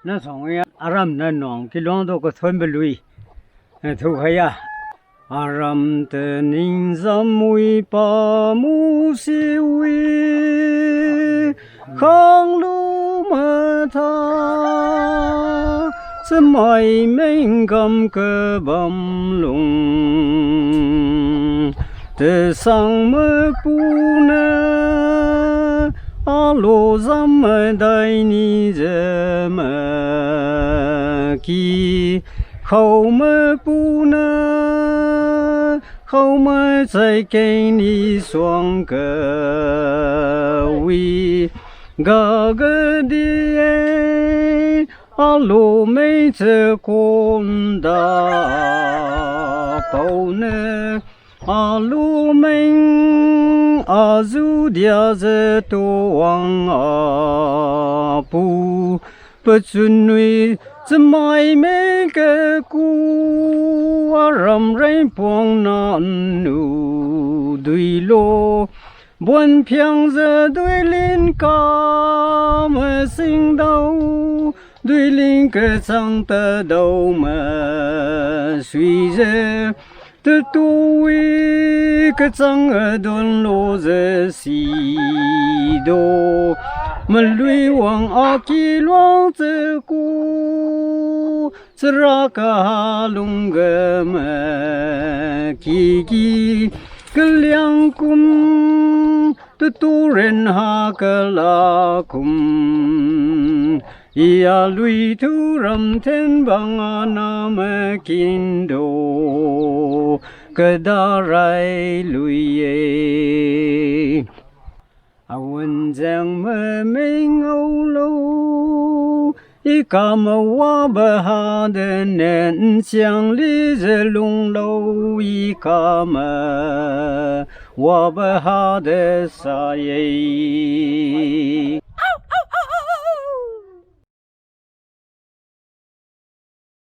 那从呀，阿拉那农给弄到个村不累，头开呀，阿拉的宁zam为把木西为，康路马他，是买命咁个បំ龙，的上么不呢？阿罗咱们带你怎么给？后么不能，后么再给你双个位，个个的阿罗没这公大包呢。阿鲁门阿祖dia ze toang a pu pachun nui zmai me ke ku aram rain pong na nu dui lo buồn phiang giờ đuôi linh ca mà sinh đau đuôi linh cái sang ta đâu mà suy giờ tự tôi cái sang ở đồn lô giờ xì đô mà lùi hoàng a kỳ loang giờ cu giờ ra cả lung gơ mà kỳ kỳ cái liang cung tự tu ren ha cái la cung ia lui thu ram thiên bang nam kinh đô cái đa rai lui ye awan giang mơ minh âu lâu y cam wa ba ha de nen xiang li ze lung lâu y cam wa ba ha de sa ye